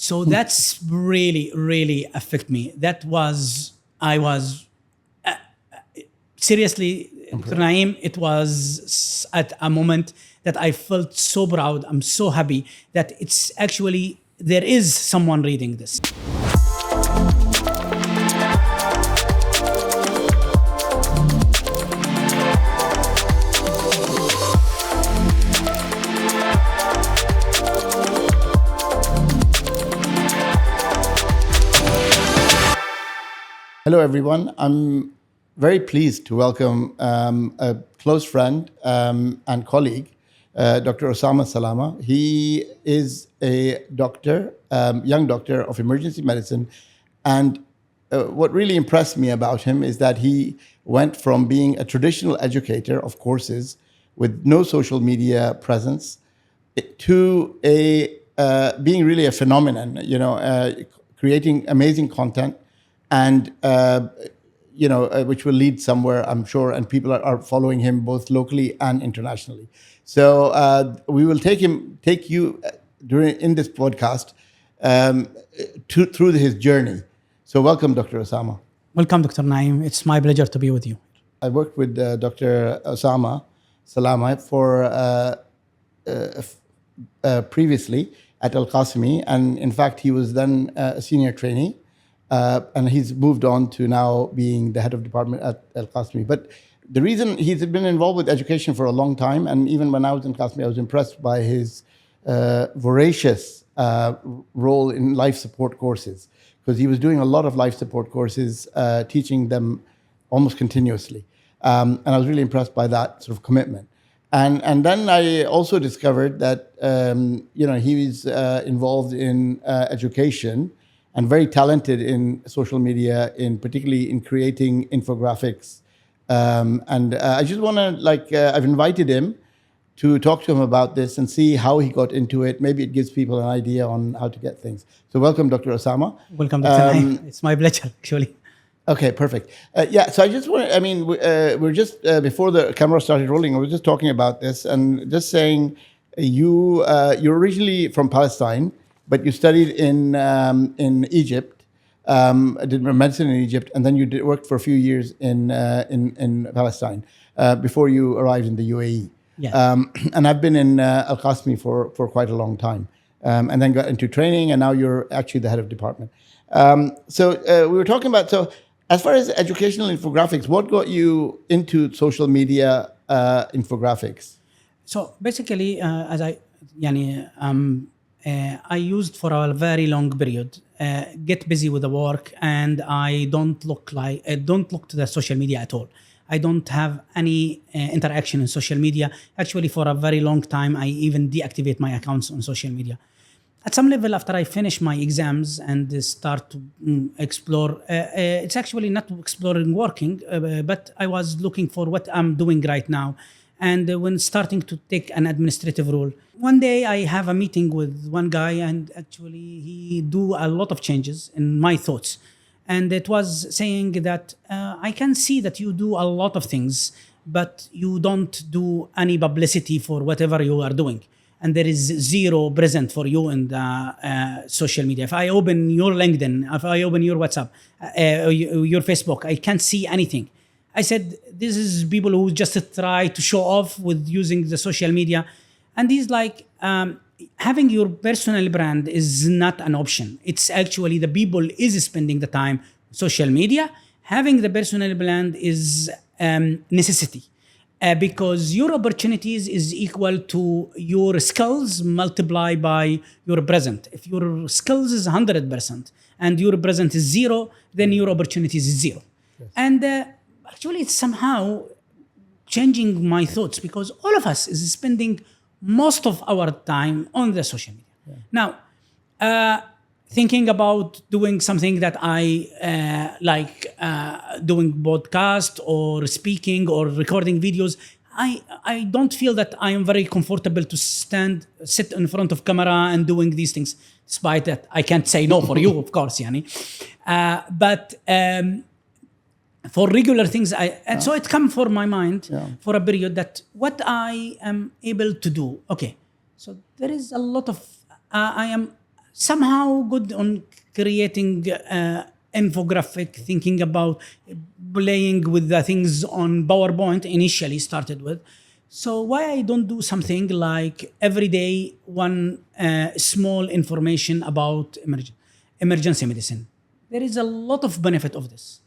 So that's really, really affect me. I was seriously, Dr. Naeem, it was at a moment that I felt so proud. I'm so happy that it's actually, there is someone reading this. Hello, everyone. I'm very pleased to welcome a close friend and colleague, Dr. Osama Salama. He is a doctor, young doctor of emergency medicine. And what really impressed me about him is that he went from being a traditional educator of courses with no social media presence to being really a phenomenon, creating amazing content and which will lead somewhere, I'm sure, and people are following him both locally and internationally. So we will take you in this podcast through his journey. So welcome, Dr. Osama. Welcome, Dr. Naeem. It's my pleasure to be with you. I worked with Dr. Osama Salama for previously at Al-Qasimi, and in fact, he was then a senior trainee. And he's moved on to now being the head of department at Al-Qasimi. But the reason he's been involved with education for a long time, and even when I was in Al-Qasimi, I was impressed by his voracious role in life support courses, because he was doing a lot of life support courses, teaching them almost continuously. And I was really impressed by that sort of commitment. And then I also discovered that he was involved in education and very talented in social media, particularly in creating infographics. And I just want to, I've invited him to talk to him about this and see how he got into it. Maybe it gives people an idea on how to get things. So welcome, Dr. Osama. Welcome, Dr. Naeem. It's my pleasure, actually. Okay, perfect. So I just want to, we're just, before the camera started rolling, we were just talking about this and just saying you're originally from Palestine, but you studied in Egypt, did medicine in Egypt, and then you worked for a few years in Palestine before you arrived in the UAE. Yeah. And I've been in Al-Qasimi for quite a long time, and then got into training, and now you're actually the head of department. So we were talking about, so as far as educational infographics, what got you into social media infographics? So basically, I used for a very long period, get busy with the work, and I don't look to the social media at all. I don't have any interaction in social media. Actually, for a very long time, I even deactivate my accounts on social media. At some level, after I finish my exams and start to explore, it's actually not exploring working, but I was looking for what I'm doing right now. And when starting to take an administrative role, one day I have a meeting with one guy, and actually he do a lot of changes in my thoughts. And it was saying that I can see that you do a lot of things, but you don't do any publicity for whatever you are doing. And there is zero present for you in the social media. If I open your LinkedIn, if I open your WhatsApp, your Facebook, I can't see anything. I said, this is people who just try to show off with using the social media. And he's like, having your personal brand is not an option. It's actually the people is spending the time on social media. Having the personal brand is necessity. Because your opportunities is equal to your skills multiplied by your present. If your skills is 100% and your present is zero, then your opportunities is zero. Yes. And actually, it's somehow changing my thoughts, because all of us is spending most of our time on the social media. Yeah. Now, thinking about doing something that I doing podcast or speaking or recording videos, I don't feel that I am very comfortable to sit in front of camera and doing these things. Despite that, I can't say no for you, of course, yani. But for regular things, so it come for my mind for a period that what I am able to do. Okay, so there is a lot of I am somehow good on creating infographic, thinking about playing with the things on PowerPoint initially started with. So why I don't do something like every day one small information about emergency medicine? There is a lot of benefit of this.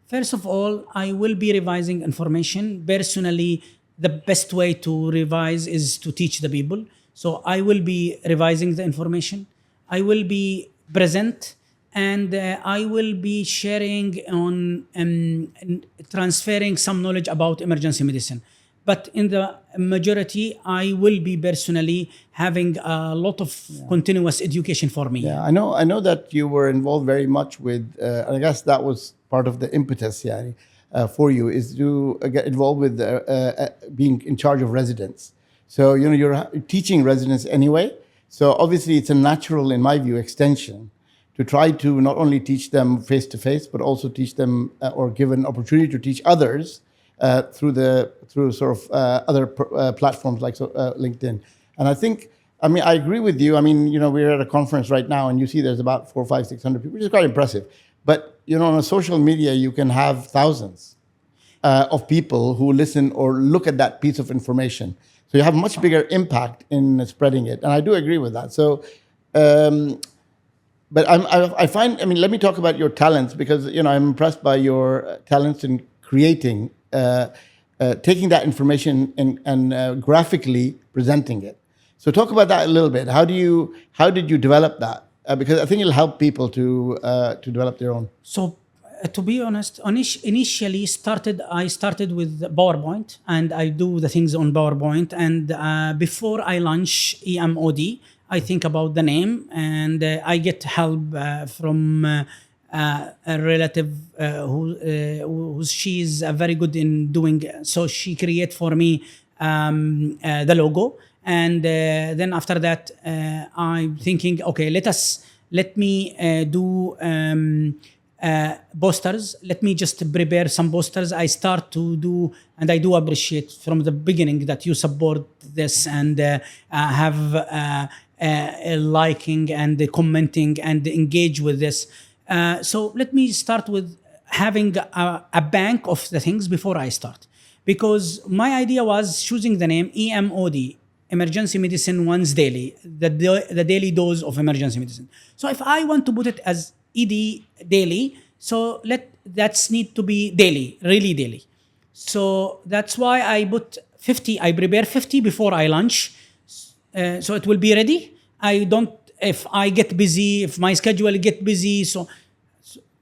First of all, I will be revising information. Personally, the best way to revise is to teach the people. So I will be revising the information. I will be present, and I will be sharing on and transferring some knowledge about emergency medicine. But in the majority, I will be personally having a lot of continuous education for me. Yeah, I know that you were involved very much with, and I guess that was part of the impetus, yeah, for you, is to get involved with being in charge of residents. So, you know, you're teaching residents anyway. So obviously it's a natural, in my view, extension to try to not only teach them face to face, but also teach them or give an opportunity to teach others through sort of other platforms like LinkedIn. And I think, I mean, I agree with you. I mean, you know, we're at a conference right now, and you see there's about 400, 500, 600 people, which is quite impressive. But you know, on a social media, you can have thousands of people who listen or look at that piece of information. So you have much bigger impact in spreading it, and I do agree with that. So. But I find, I mean, let me talk about your talents, because, you know, I'm impressed by your talents in creating, taking that information and graphically presenting it. So talk about that a little bit. How did you develop that? Because I think it'll help people to develop their own. So, to be honest, initially I started with PowerPoint, and I do the things on PowerPoint. And before I launch EMOD, I think about the name, and I get help from a relative who she's very good in doing. So she create for me the logo, and then after that I'm thinking, okay, let me do posters. Let me just prepare some posters. I start to do, and I do appreciate from the beginning that you support this and have liking and commenting and engage with this. So let me start with having a bank of the things before I start, because my idea was choosing the name EMOD, Emergency Medicine Once Daily, the daily dose of emergency medicine. So if I want to put it as ED daily, so that's need to be daily, really daily. So that's why I put 50. I prepare 50 before I launch. So it will be ready. If I get busy, if my schedule get busy, so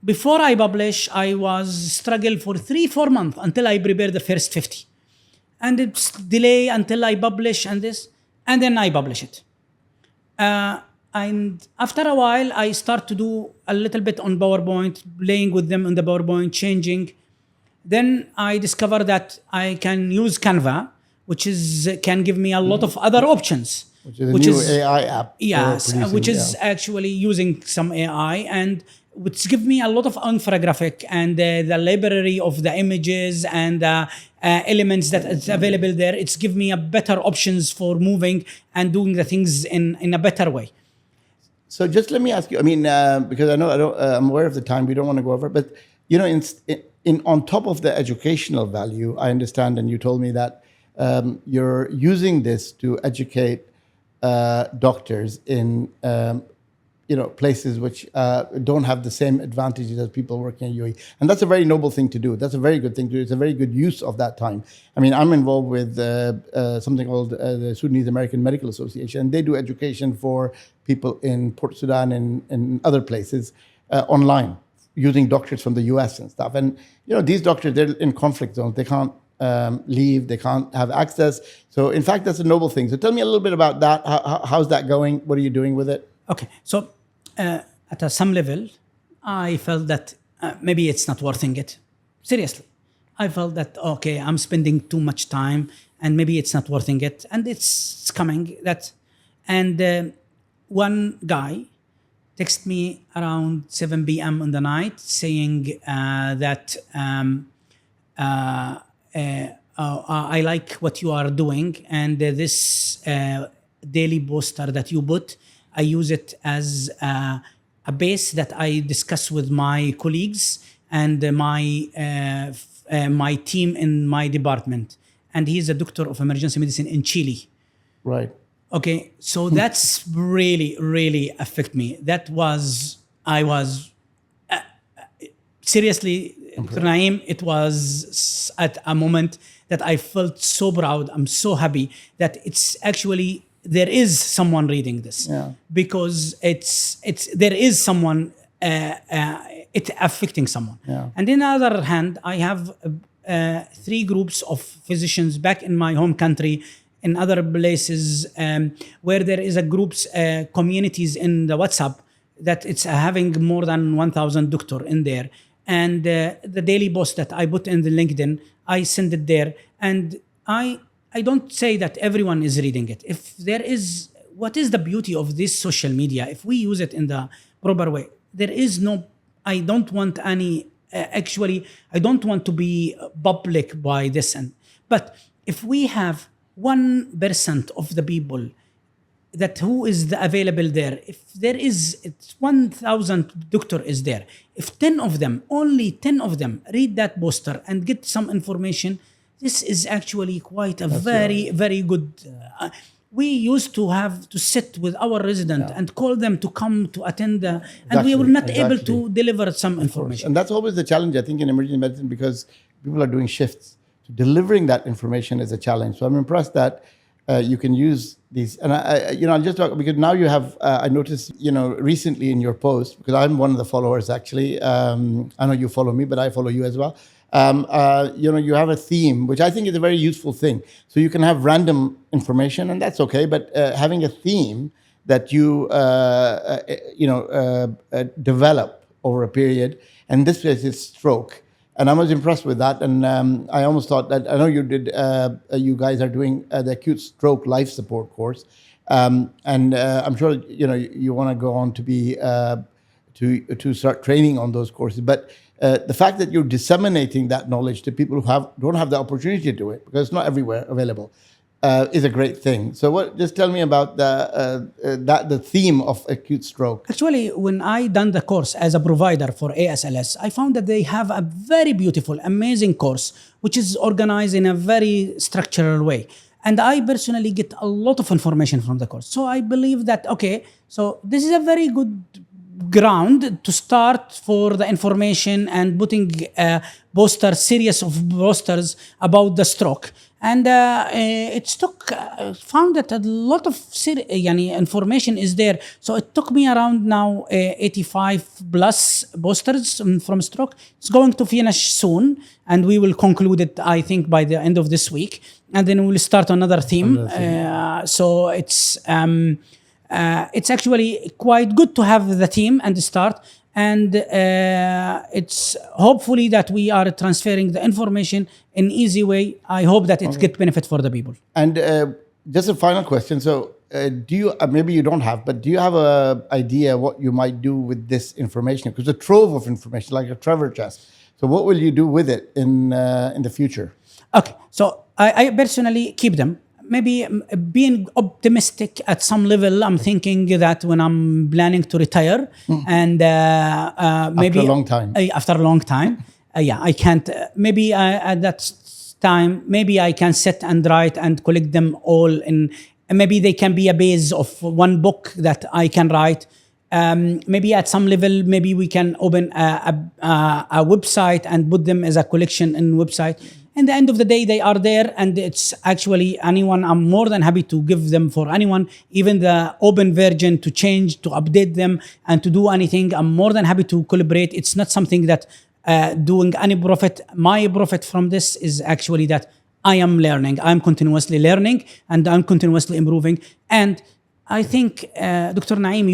before I publish, I was struggle for 3-4 months until I prepare the first 50. And it's delay until I publish and then I publish it. And after a while, I start to do a little bit on PowerPoint, playing with them on the PowerPoint, changing. Then I discover that I can use Canva, which can give me a lot of other options. Which is a new AI app. Yes, which is actually using some AI, and which give me a lot of infographic and the library of the images and elements that is available there. It's give me a better options for moving and doing the things in a better way. So just let me ask you. I mean, because I'm aware of the time. We don't want to go over, but you know, in on top of the educational value, I understand, and you told me that you're using this to educate doctors in places which don't have the same advantages as people working in UAE, and that's a very noble thing to do. That's a very good thing to do. It's a very good use of that time. I mean, I'm involved with something called the Sudanese American Medical Association, and they do education for people in Port Sudan and other places online, using doctors from the US and stuff. And you know, these doctors, they're in conflict zones. They can't leave, they can't have access. So in fact, that's a noble thing. So tell me a little bit about that. How's that going? What are you doing with it? Okay, so at some level, I felt that maybe it's not worth it. Seriously, I felt that, okay, I'm spending too much time and maybe it's not worth it. And it's coming that, and one guy texted me around 7 p.m. in the night saying that I like what you are doing, and this daily poster that you put, I use it as a base that I discuss with my colleagues and my team in my department. And he's a doctor of emergency medicine in Chile. Right. Okay, so that's really, really affect me. I was seriously, Dr. Naeem, it was at a moment that I felt so proud. I'm so happy that it's actually, there is someone reading this. Yeah. Because there is someone, it affecting someone. Yeah. And on the other hand, I have 3 groups of physicians back in my home country, in other places, where there is a groups, communities in the WhatsApp that it's having more than 1,000 doctor in there. And the daily post that I put in the LinkedIn, I send it there. And I don't say that everyone is reading it. If there is, what is the beauty of this social media? If we use it in the proper way, there is no, I don't want any, actually, I don't want to be public by this. But if we have 1% of the people that who is available there, if there is, it's 1,000 doctor is there, if 10 of them, only 10 of them read that poster and get some information, this is actually quite a very good. We used to have to sit with our resident and call them to come to attend, and we were not able to deliver some information. And that's always the challenge, I think, in emergency medicine, because people are doing shifts. So delivering that information is a challenge. So I'm impressed that you can use these. And I'll just talk, because now you have, I noticed, recently in your post, because I'm one of the followers actually. I know you follow me, but I follow you as well. You have a theme, which I think is a very useful thing. So you can have random information, and that's okay. But having a theme that you develop over a period, and this is stroke. And I was impressed with that, and I almost thought that, I know you did. You guys are doing the acute stroke life support course, and I'm sure you want to go on to be to start training on those courses. But the fact that you're disseminating that knowledge to people who don't have the opportunity to do it, because it's not everywhere available, is a great thing. So just tell me about the theme of acute stroke. Actually, when I done the course as a provider for ASLS, I found that they have a very beautiful, amazing course, which is organized in a very structural way. And I personally get a lot of information from the course. So I believe that, okay, so this is a very good ground to start for the information and putting a series of posters about the stroke. And found that a lot of information is there. So it took me around now 85 plus posters from stroke. It's going to finish soon, and we will conclude it, I think, by the end of this week. And then we'll start another theme. So it's actually quite good to have the team and the start. And it's hopefully that we are transferring the information in easy way. I hope that it get benefit for the people. And just a final question. So do you, maybe you don't have, but do you have an idea what you might do with this information? Because a trove of information, like a treasure chest. So what will you do with it in the future? Okay, so I personally keep them. Maybe being optimistic at some level, I'm thinking that when I'm planning to retire, and maybe after a long time, I can't. Maybe at that time, maybe I can sit and write and collect them all in. Maybe they can be a base of one book that I can write. Maybe at some level, maybe we can open a website and put them as a collection in website. In the end of the day, they are there, and it's actually anyone. I'm more than happy to give them for anyone, even the open version, to change, to update them, and to do anything. I'm more than happy to collaborate. It's not something that doing any profit. My profit from this is actually that I am learning. I'm continuously learning, and I'm continuously improving. And I think, Dr. Naeem,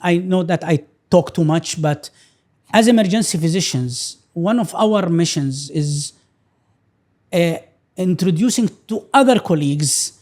I know that I talk too much, but as emergency physicians, one of our missions is introducing to other colleagues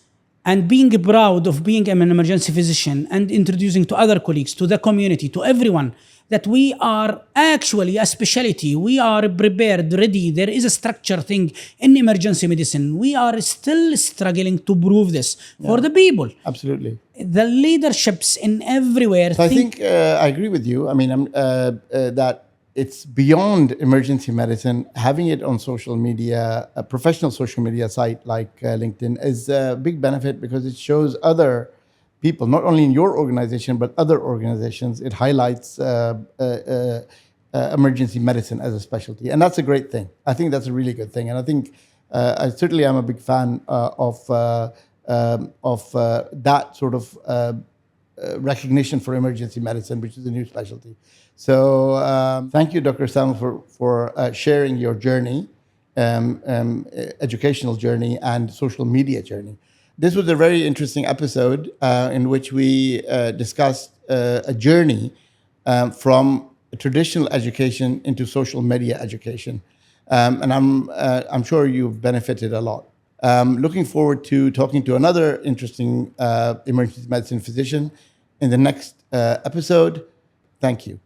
and being proud of being an emergency physician, and introducing to other colleagues, to the community, to everyone, that we are actually a specialty. We are prepared, ready. There is a structure thing in emergency medicine. We are still struggling to prove this for the people. Absolutely. The leaderships in everywhere. So I think I agree with you. I mean, that it's beyond emergency medicine. Having it on social media, a professional social media site like LinkedIn is a big benefit because it shows other people, not only in your organization, but other organizations. It highlights emergency medicine as a specialty. And that's a great thing. I think that's a really good thing. And I think I certainly am a big fan of that sort of recognition for emergency medicine, which is a new specialty. So thank you, Dr. Osama, for sharing your journey, educational journey and social media journey. This was a very interesting episode in which we discussed a journey from traditional education into social media education. And I'm sure you've benefited a lot. Looking forward to talking to another interesting emergency medicine physician in the next episode. Thank you.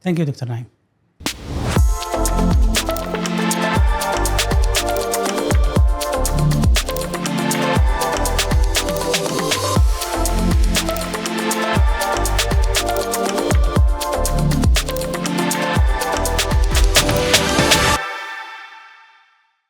Thank you, Dr. Naim.